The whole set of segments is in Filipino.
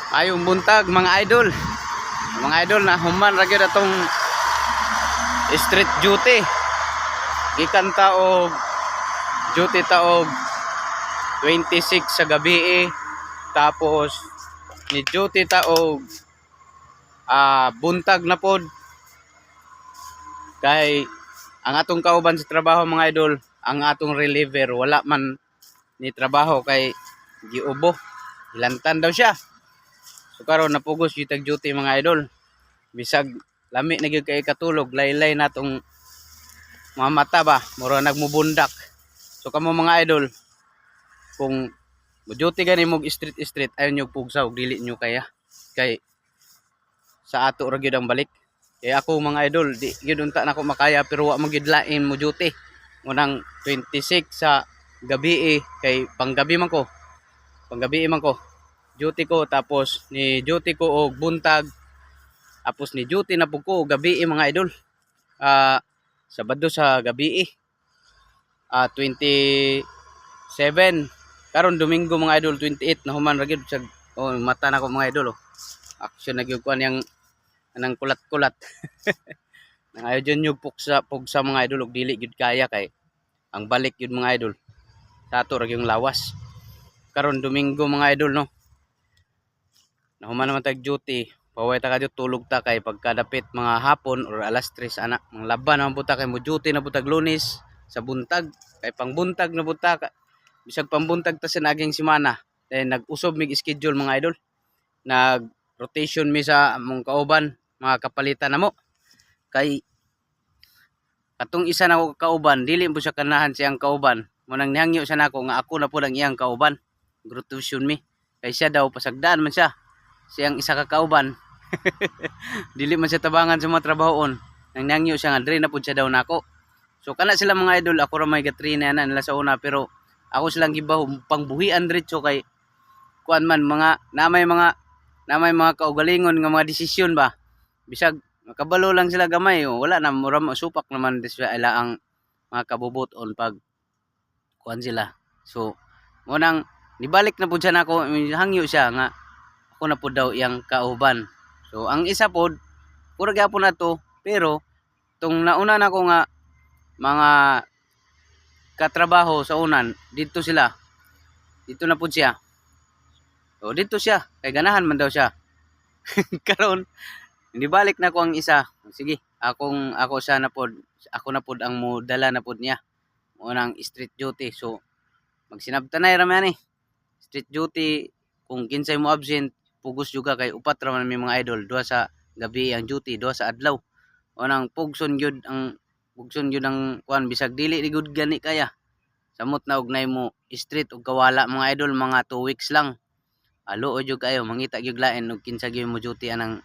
Ayong buntag mga idol. Mga idol na human ra gyud atong street duty. Gikan ta og duty ta og 26 sa gabi tapos ni duty ta og buntag na pod. Kay ang atong kauban sa trabaho mga idol, ang atong reliever wala man ni trabaho kay giubo. Ilantan daw siya. So karon napugos yung tag duty mga idol. Bisag lami na gyud kay katulog, laylay natong mga mata ba, mura nagmubundak. So kamo mga idol, kung duty gani mo street ayon nyo pugsa og dili nyo kaya. Kay sa ato ra gyud ang balik. Kay ako mga idol, di gyud unta nako makaya pero wa mo gyud lain mo duty. Unang 26 sa gabi kay panggabi man ko. Panggabi man ko. Duty ko tapos ni duty ko og buntag. Tapos ni duty na pug ko gabi mga idol. Sabado sa gabi 27 karon Domingo mga idol 28 na human ra gyud sa mata na ko mga idol action na gyud kuan yang anang kulat-kulat. Nangayo dyan yung pugsa mga idol og dili gyud kaya kay ang balik gyud mga idol sa ato ra yung lawas. Karon Domingo mga idol no. Nahuman naman tag duty, paway ta kadyo tulog ta kay pagkadapit mga hapon or alas 3 ana. Mga laban naman puta kay mo duty na butag Lunes sa buntag kay pangbuntag na buta bisag pambuntag ta sa naging semana. Then nag-usob mig schedule mga idol. Nag rotation mi sa among kauban, mga kapalitan namo. Kay katong isa na ko kauban, dili mo siya kanahan siyang kauban. Munang nihangyo siya nako nga ako na pud ang iyang kauban. Rotation mi. Kay siya daw pasagdaan man siya. Siyang isa ka kauban. Dili man siya tabangan sa mga trabahoon. Nang nihangyo siya nga diri na pud siya daw nako. So kana sila mga idol, ako ra may gatrina na nila sa una pero ako silang gibaw pangbuhian diretso kay kuan man mga namay mga kaugalingon nga mga desisyon ba. Bisag makabalo lang sila gamay, wala na mura supak naman sila ang mga kabubuton pag kuan sila. So mo nang nibalik na pud siya nako, hangyo siya nga ako na pud daw iyang kauban. So ang isa pod pura gyapon na to pero tong nauna nako nga mga katrabaho sa unan dito sila. Dito na pud siya. O dito siya kay ganahan man daw siya. Karon hindi balik na ko ang isa. Sige, ako siya na pod. Ako na pod ang modala na pod niya. Unang street duty. So magsinabtanay ra man street duty kung kinsay mo absent pugos juga kay upat ra man may mga idol. Duha sa gabi ang duty, duha sa adlaw. Unang pugson gyud ang kuan bisag dili ni gud gani kaya. Samot na og nay mo street og kawala mga idol mga 2 weeks lang. Alo jud kayo mangita gyud lain og kinsa gyud mo duty anang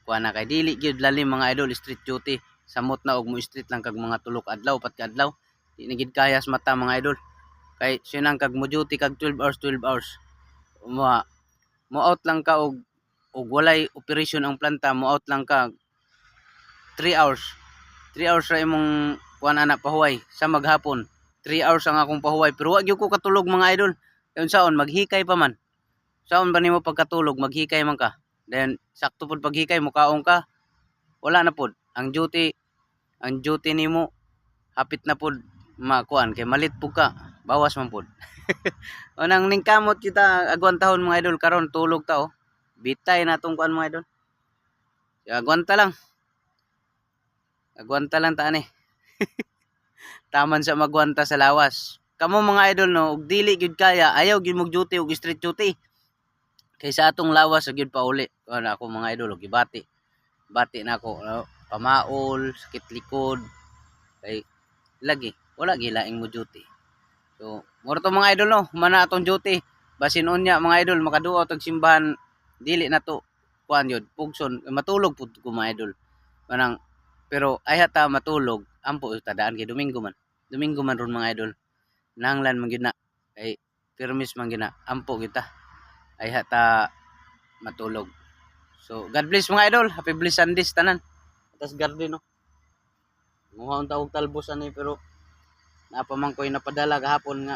kuan na kay dili gyud lalim mga idol street duty. Samot na og mo street lang kag mga tulok adlaw pat kadlaw. Di na gid kaya sa mata mga idol. Kay sinang kag mo duty kag 12 hours. Mo out lang ka og walay operation ang planta, mo out lang ka 3 hours. 3 hours ra imong kuan ana pahuway sa maghapon. 3 hours ang akong pahuway pero wa gyud ko katulog mga idol. Kay unsaon maghikay pa man. Saon ba nimo pagkatulog maghikay man ka. Then sakto pud paghikay mo kaong ka. Wala na pud. Ang duty nimo hapit na pud makuan kay malit pud ka. Bawas man pud. Unang ningkamot kita agwantahon mga idol karon tulog ta Bitay na tong kuan mga idol. Agwanta lang. Agwanta lang ta ani. Taman sa magwanta sa lawas. Kamo mga idol no, og dili gyud kaya, ayaw gyud mo duty og street duty. Kay sa atong lawas gyud pa uli. Kuan ako mga idol og gibati. Bati na ako, pamaol, sakit likod. Kay lagi, wala gilaing mo duty. So, moro to mga idol no, mana atong duty. Basin unya mga idol makaduaw tag simbahan, dili na to kuan yun, pugson, matulog pud ko mga idol. Manang pero ay hata matulog, ampo tadaan kay Domingo man ron mga idol. Nanglan man gyud na kay permis man gyud na, ampo gyud ta. Ay hata matulog. So God bless mga idol, happy blessed Sundays tanan. Atas garden no. Muha unta og talbos ani pero napaman ko'y napadala gahapon nga